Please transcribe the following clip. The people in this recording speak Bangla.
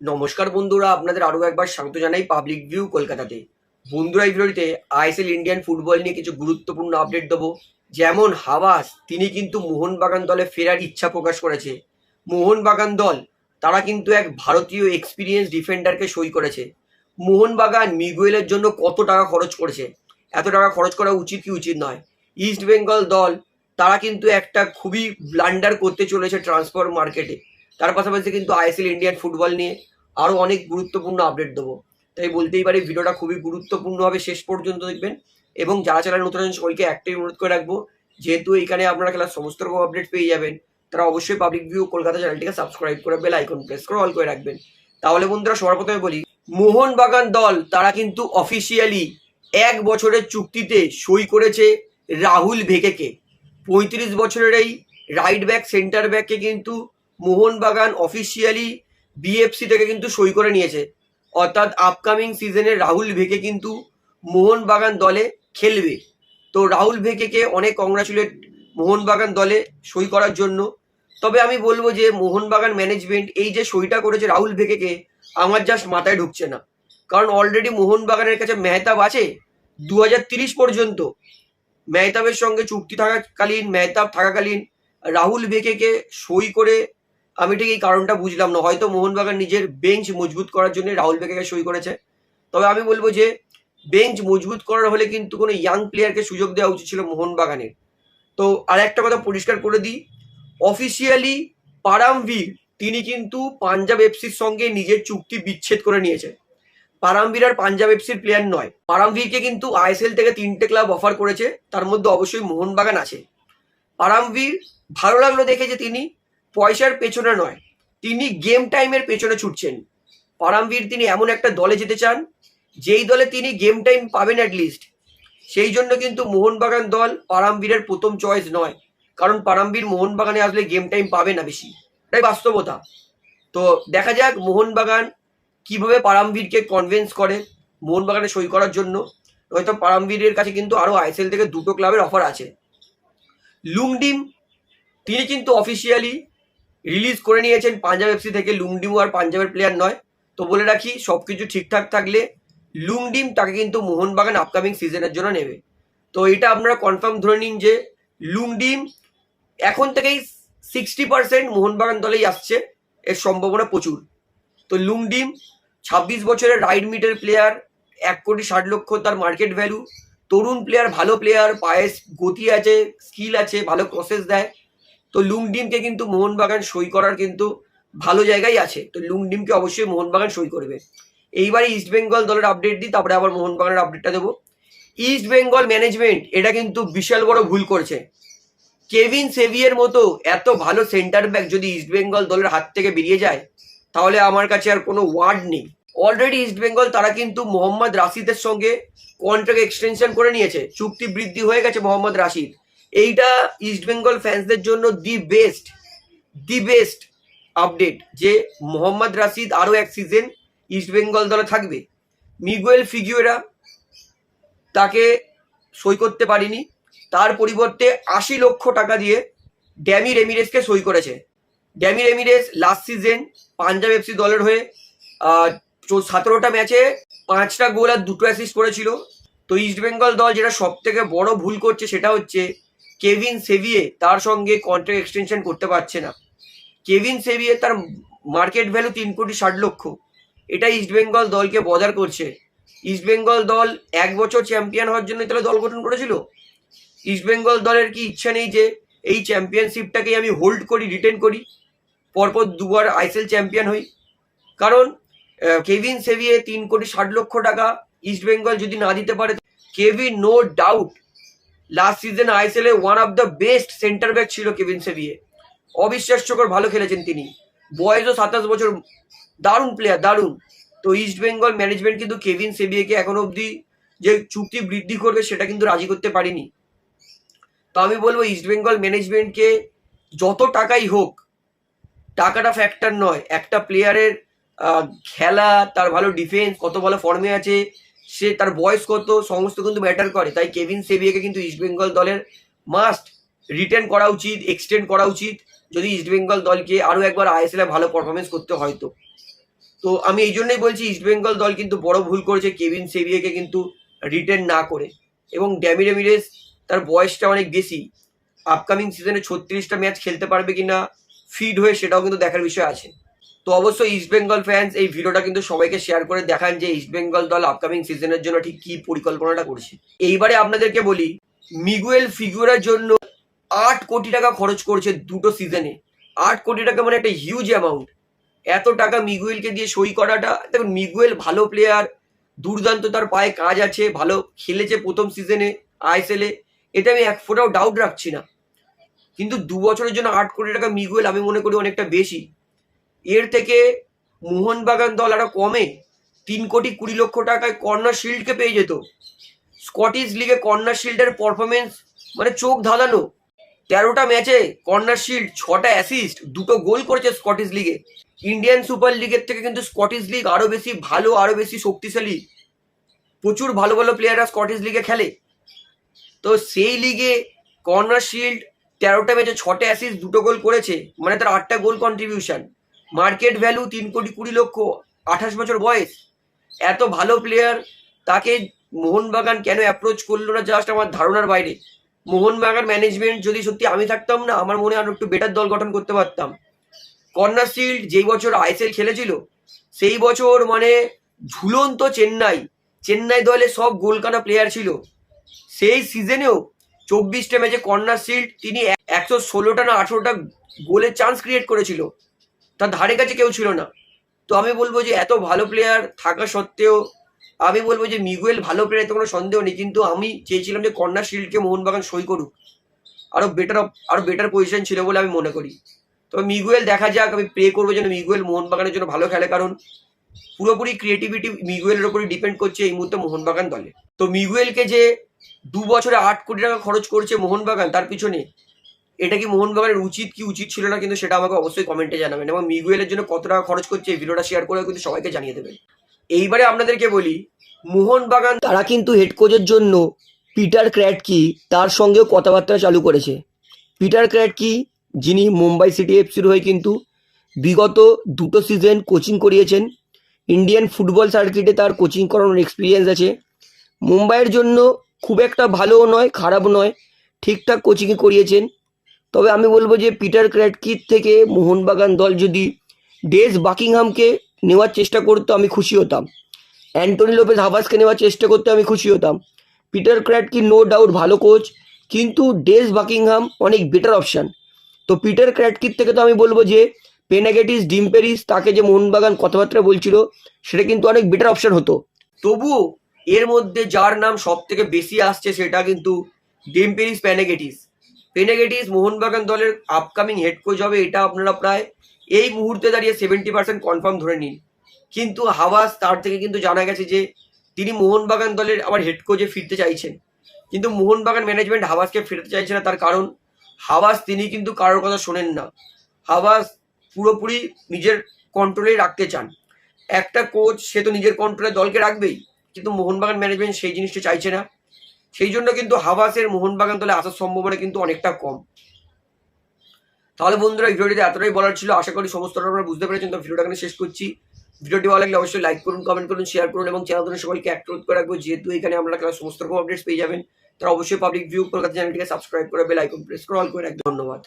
নমস্কার বন্ধুরা, আপনাদের আরও একবার স্বাগত জানাই পাবলিক ভিউ কলকাতাতে। বন্ধুরা, এই ভিডিওতে আইএসএল ইন্ডিয়ান ফুটবল নিয়ে কিছু গুরুত্বপূর্ণ আপডেট দেবো। যেমন হাবাস, তিনি কিন্তু মোহনবাগান দলে ফেরার ইচ্ছা প্রকাশ করেছে। মোহনবাগান দল তারা কিন্তু এক ভারতীয় এক্সপিরিয়েন্স ডিফেন্ডারকে সই করেছে। মোহনবাগান মিগুয়েলের জন্য কত টাকা খরচ করেছে, এত টাকা খরচ করা উচিত কি উচিত নয়। ইস্ট বেঙ্গল দল তারা কিন্তু একটা খুবই ব্লান্ডার করতে চলেছে ট্রান্সফার মার্কেটে। তার পাশাপাশি কিন্তু আইএসএল ইন্ডিয়ান ফুটবল নিয়ে আরও অনেক গুরুত্বপূর্ণ আপডেট দেবো। তাই বলতেই পারি ভিডিওটা খুবই গুরুত্বপূর্ণ হবে, শেষ পর্যন্ত দেখবেন। এবং যারা চ্যানেল নতুন আছেন সবাইকে একটাই অনুরোধ করে রাখবো, যেহেতু এখানে আপনারা খেলার সমস্ত রকম আপডেট পেয়ে যাবেন, তারা অবশ্যই পাবলিক ভিউ কলকাতা চ্যানেলটিকে সাবস্ক্রাইব করে বেল আইকন প্রেস করে অল করে রাখবেন। তাহলে বন্ধুরা, সবার প্রথমে বলি, মোহনবাগান দল তারা কিন্তু অফিসিয়ালি 1 বছরের চুক্তিতে সই করেছে রাহুল ভেকেকে। 35 বছরের এই রাইট ব্যাক সেন্টার ব্যাককে কিন্তু মোহনবাগান অফিসিয়ালি বিএফসি থেকে কিন্তু সই করে নিয়েছে। অর্থাৎ আপকামিং সিজনে রাহুল ভেকে কিন্তু মোহনবাগান দলে খেলবে। তো রাহুল ভেকেকে অনেক কংগ্রাচুলেট মোহনবাগান দলে সই করার জন্য। তবে আমি বলবো যে মোহনবাগান ম্যানেজমেন্ট এই যে সইটা করেছে রাহুল ভেকেকে, আমার জাস্ট মাথায় ঢুকছে না। কারণ অলরেডি মোহনবাগানের কাছে মেহতাব আছে 2030 পর্যন্ত। মেহতাবের সঙ্গে চুক্তি থাকাকালীন রাহুল ভেকেকে সই করে আমি ঠিক এই কারণটা বুঝলাম না। হয়তো মোহনবাগান নিজের বেঞ্চ মজবুত করার জন্য রাহুল ভেকেকে সই করেছে। তবে আমি বলবো যে বেঞ্চ মজবুত করার হলে কিন্তু কোনো ইয়াং প্লেয়ারকে সুযোগ দেওয়া উচিত ছিল মোহনবাগানের। তো আর একটা কথা পরিষ্কার করে দিই, অফিসিয়ালি পারামভীর তিনি কিন্তু পাঞ্জাব এফসির সঙ্গে নিজের চুক্তি বিচ্ছেদ করে নিয়েছে। পারামভীর আর পাঞ্জাব এফসির প্লেয়ার নয়। পারামভীরকে কিন্তু আইএসএল থেকে 3টে ক্লাব অফার করেছে, তার মধ্যে অবশ্যই মোহনবাগান আছে। পারামভীর ভালো লাগলো দেখে যে তিনি পয়সার পেছনে নয়, তিনি গেম টাইমের পেছনে ছুটছেন। পারামভীর তিনি এমন একটা দলে যেতে চান যেই দলে তিনি গেম টাইম পাবেন অ্যাটলিস্ট। সেই জন্য কিন্তু মোহনবাগান দল পারামভীরের প্রথম চয়েস নয়, কারণ পারামভীর মোহনবাগানে আসলে গেম টাইম পাবে না বেশি, এটাই বাস্তবতা। তো দেখা যাক মোহনবাগান কিভাবে পারামভীরকে কনভিন্স করে মোহনবাগানে সই করার জন্য। হয়তো পারামভীরের কাছে কিন্তু আরও আইএসএল থেকে 2টো ক্লাবের অফার আছে। লুংডিম তিনি কিন্তু অফিসিয়ালি রিলিজ করে নিয়েছেন পাঞ্জাব এফসি থেকে। লুংডিমও আর পাঞ্জাবের প্লেয়ার নয়। তো বলে রাখি, সব কিছু ঠিকঠাক থাকলে লুংডিম তাকে কিন্তু মোহনবাগান আপকামিং সিজনের জন্য নেবে। তো এটা আপনারা কনফার্ম ধরে নিন যে লুংডিম এখন থেকেই 60% মোহনবাগান দলেই আসছে, এর সম্ভাবনা প্রচুর। তো লুংডিম 26 বছরের রাইট মিডের প্লেয়ার, 1,60,00,000 তার মার্কেট ভ্যালু। তরুণ প্লেয়ার, ভালো প্লেয়ার, পায়ে গতি আছে, স্কিল আছে, ভালো প্রসেস দেয়। তো লুংডিমকে কিন্তু মোহনবাগান সই করার কিন্তু ভালো জায়গায় আছে। তো লুংডিমকে অবশ্যই মোহনবাগান সই করবে। এইবারে ইস্ট বেঙ্গল দলের আপডেট দিই, তারপরে আবার মোহনবাগানের আপডেটটা দেবো। ইস্ট বেঙ্গল ম্যানেজমেন্ট এটা কিন্তু বিশাল বড় ভুল করছে। কেভিন সেভিয়ের মতো এত ভালো সেন্টার ব্যাক যদি ইস্ট বেঙ্গল দলের হাত থেকে বেরিয়ে যায়, তাহলে আমার কাছে আর কোনো ওয়ার্ড নেই। অলরেডি ইস্ট বেঙ্গল তারা কিন্তু মোহাম্মদ রাশিদের সঙ্গে কন্ট্রাক্ট এক্সটেনশন করে নিয়েছে, চুক্তি বৃদ্ধি হয়ে গেছে মোহাম্মদ রাশিদ। এইটা ইস্ট বেঙ্গল ফ্যান্সদের জন্য দি বেস্ট আপডেট যে মোহাম্মদ রাশিদ আরও এক সিজন ইস্ট বেঙ্গল দলে থাকবে। মিগুয়েল ফিগুয়েরা তাকে সই করতে পারিনি, তার পরিবর্তে 80 লক্ষ টাকা দিয়ে ড্যামি রেমিরেসকে সই করেছে। Dami Ramirez last season Punjab FC দলের হয়ে 17টা ম্যাচে 5টা গোল আর 2টো অ্যাসিস্ট করেছিল। তো ইস্ট বেঙ্গল দল যেটা সব থেকে বড় ভুল করছে সেটা হচ্ছে কেভিন সেভিয়ে তার সঙ্গে কন্ট্রাক্ট এক্সটেনশন করতে পারছে না। কেভিন সেভিয়ে তার মার্কেট ভ্যালু 3,60,00,000। এটা ইস্ট বেঙ্গল দলকে বদার করছে। ইস্ট বেঙ্গল দল 1 বছর চ্যাম্পিয়ন হওয়ার জন্য তাহলে দল গঠন করেছিল। ইস্ট বেঙ্গল দলের কি ইচ্ছা নেই যে এই চ্যাম্পিয়নশিপটাকে আমি হোল্ড করি, রিটেন করি, পরপর 2বার আইএসএল চ্যাম্পিয়ন হই? কারণ কেভিন সেভিয়ে 3,60,00,000 টাকা ইস্ট বেঙ্গল যদি না দিতে পারে, Kevin no doubt last season ISL এ one of the best centre back ছিল কেভিন সেভিয়ে। অবিশ্বাস্যকর ভালো খেলেছেন তিনি, বয়সও 27 বছর, দারুণ প্লেয়ার, দারুণ। তো ইস্ট বেঙ্গল ম্যানেজমেন্ট কিন্তু কেভিন সেভিয়েকে এখনো অবধি যে চুক্তি বৃদ্ধি করবে সেটা কিন্তু রাজি করতে পারিনি। তো আমি বলবো ইস্ট বেঙ্গল ম্যানেজমেন্টকে যত টাকাই হোক, টাকাটা ফ্যাক্টর নয়। একটা প্লেয়ারের খেলা, তার ভালো ডিফেন্স, কত ভালো ফর্মে আছে, সে তার বয়স কত, সমস্ত কিন্তু ম্যাটার করে। তাই কেভিন সেভিয়েকে কিন্তু ইস্ট বেঙ্গল দলের মাস্ট রিটেন করা উচিত, এক্সটেন্ড করা উচিত, যদি ইস্ট বেঙ্গল দলকে আরও একবার আইএসএল এ ভালো পারফরমেন্স করতে হয়। তো তো আমি এই জন্যই বলছি ইস্টবেঙ্গল দল কিন্তু বড় ভুল করেছে কেভিন সেভিয়াকে কিন্তু রিটেন না করে, এবং ড্যামি রেমিরেস তার বয়সটা অনেক বেশি, আপকামিং সিজনে 36টা ম্যাচ খেলতে পারবে কিনা ফিট হয়ে সেটাও কিন্তু দেখার বিষয় আছে। তো অবশ্যই ইস্টবেঙ্গল ফ্যান্স এই ভিডিওটা কিন্তু সবাইকে শেয়ার করে দেখান যে ইস্টবেঙ্গল দল আপকামিং সিজনের জন্য ঠিক কি পরিকল্পনাটা করছে। এইবারে আপনাদেরকে বলি, মিগুয়েল ফিগুরার জন্য 8 কোটি টাকা খরচ করছে দুটো সিজনে। 8 কোটি টাকা মানে একটা হিউজ অ্যামাউন্ট। এত টাকা মিগুয়েলকে দিয়ে সই করাটা, দেখুন মিগুয়েল ভালো প্লেয়ার, দুর্দান্ত, তার পায়ে কাজ আছে, ভালো খেলেছে প্রথম সিজনে আইএসএল এ, এটা আমি এক ফোঁটাও ডাউট রাখছি না। কিন্তু 2 বছরের জন্য 8 কোটি টাকা মিগুয়েল আমি মনে করি অনেকটা বেশি। এর থেকে মোহনবাগান দল আরো কমে 3,20,00,000 টাকায় কর্নার শিল্ডকে পেয়ে যেত। স্কটিশ লিগে কর্নার শিল্ডের পারফরমেন্স মানে চোখ ধাঁধানো। 13টা ম্যাচে কর্নার শিল্ড, 6টা অ্যাসিস্ট, 2টো গোল করেছে স্কটিশ লিগে। ইন্ডিয়ান সুপার লিগের থেকে কিন্তু স্কটিশ লিগ আরো বেশি ভালো, আরো বেশি শক্তিশালী। প্রচুর ভালো ভালো প্লেয়াররা স্কটিশ লিগে খেলে। তো সেই লিগে কর্নার শিল্ড 13টা ম্যাচে 6টা অ্যাসিস্ট, 2টো গোল করেছে, মানে তার 8টা গোল কন্ট্রিবিউশন। মার্কেট ভ্যালু 3,20,00,000, 28 বছর বয়স। এত ভালো প্লেয়ার, তাকে মোহনবাগান কেন অ্যাপ্রোচ করলো না জাস্ট আমার ধারণার বাইরে। মোহনবাগান ম্যানেজমেন্ট যদি সত্যি আমি থাকতাম না, আমার মনে হয় আরো একটু বেটার দল গঠন করতে পারতাম। কর্নার শিল্ড যেই বছর আইএসএল খেলেছিল সেই বছর মানে ঝুলন্ত চেন্নাই দলে সব গোলকানা প্লেয়ার ছিল। সেই সিজনেও 24টা ম্যাচে কর্নার শিল্ড তিনি 116টা না 18টা গোলের চান্স ক্রিয়েট করেছিল, তার ধারে কাছে কেউ ছিল না। তো আমি বলবো যে এত ভালো প্লেয়ার থাকা সত্ত্বেও আমি বলবো যে মিগুয়েল ভালো প্লেয়ার, এতে কোনো সন্দেহ নেই, কিন্তু আমি চেয়েছিলাম যে কর্নার শিল্ডকে মোহনবাগান সই করুক, আরো বেটার পজিশন ছিল বলে আমি মনে করি। তবে মিগুয়েল দেখা যাক, আমি প্রে করবো যেন মিগুয়েল মোহনবাগানের জন্য ভালো খেলে, কারণ পুরোপুরি ক্রিয়েটিভিটি মিগুয়েলের উপরই ডিপেন্ড করছে এই মুহূর্তে মোহনবাগান দলে। তো মিগুয়েলকে যে 2 বছরে 8 কোটি টাকা খরচ করছে মোহনবাগান, তার পিছনে এটা কি মোহনবাগানের উচিত কি উচিত ছিল না, কিন্তু সেটা আমাকে অবশ্যই কমেন্টে জানাবেন, এবং মিগুয়েলের জন্য কত টাকা খরচ করছে এই ভিডিওটা শেয়ার করে কিন্তু সবাইকে জানিয়ে দেবেন। এইবারে আপনাদেরকে বলি, মোহনবাগান তারা কিন্তু হেড কোচের জন্য পিটার ক্র্যাটকি তার সঙ্গেও কথাবার্তা চালু করেছে। পিটার ক্র্যাটকি যিনি মুম্বাই সিটি এফসির হয়ে কিন্তু বিগত 2টো সিজন কোচিং করিয়েছেন, ইন্ডিয়ান ফুটবল সার্কিটে তার কোচিং করানোর এক্সপিরিয়েন্স আছে। মুম্বাইয়ের জন্য খুব একটা ভালোও নয় খারাপ নয়, ঠিকঠাক কোচিংই করিয়েছেন। তবে আমি বলবো যে পিটার ক্র্যাটকির থেকে মোহনবাগান দল যদি ডেজ বাকিংহামকে নেওয়ার চেষ্টা করতো আমি খুশি হতাম, অ্যান্টনি লোপেজ হাভাসকে নেওয়ার চেষ্টা করতে আমি খুশি হতাম। পিটার ক্র্যাটকি নো ডাউট ভালো কোচ, কিন্তু ডেজ বাকিংহাম অনেক বেটার অপশান। তো পিটার ক্র্যাটকির থেকে তো আমি বলবো যে পেনাগেটিস ডিম্পেরিস তাকে যে মোহনবাগান কথাবার্তা বলছিল সেটা কিন্তু অনেক বেটার অপশান হতো। তবুও এর মধ্যে যার নাম সব থেকে বেশি আসছে সেটা কিন্তু ডিম্পেরিস পেনাগেটিস মোহনবাগান দলের আপকামিং হেড কোচ হবে, এটা আপনারা প্রায় এই মুহূর্তে দাঁড়িয়ে 70% কনফার্ম ধরে নিন। কিন্তু হাওয়াস তার থেকে কিন্তু জানা গেছে যে তিনি মোহনবাগান দলের আবার হেড কোচে ফিরতে চাইছেন, কিন্তু মোহনবাগান ম্যানেজমেন্ট হাওয়াসকে ফিরতে চাইছে না। তার কারণ হাওয়াস তিনি কিন্তু কারোর কথা শোনেন না। হাওয়াস পুরোপুরি নিজের কন্ট্রোলেই রাখতে চান। একটা কোচ সে তো নিজের কন্ট্রোলে দলকে রাখবেই, কিন্তু মোহনবাগান ম্যানেজমেন্ট সেই জিনিসটা চাইছে না। সেই জন্য কিন্তু হাওয়াসের মোহনবাগান দলে আসার সম্ভাবনা কিন্তু অনেকটা কম। তাহলে বন্ধুরা এই ভিডিওটিতে এতটাই বলার ছিল, আশা করি সমস্তটা আপনারা বুঝতে পেরেছেন। তো ভিডিওটা এখানে শেষ করছি। ভিডিওটি ভালো লাগলে অবশ্যই লাইক করুন, কমেন্ট করুন, শেয়ার করুন, এবং চ্যানেল সবাইকে অনুরোধ করে রাখবো, যেহেতু এখানে আমরা সমস্ত রকম আপডেটস পেয়ে যাবেন, তারা অবশ্যই পাবলিক ভিউ কলকাতা চ্যানেলটিকে সাবস্ক্রাইব করে বেল আইকন প্রেস করে অল করে রাখবেন। ধন্যবাদ।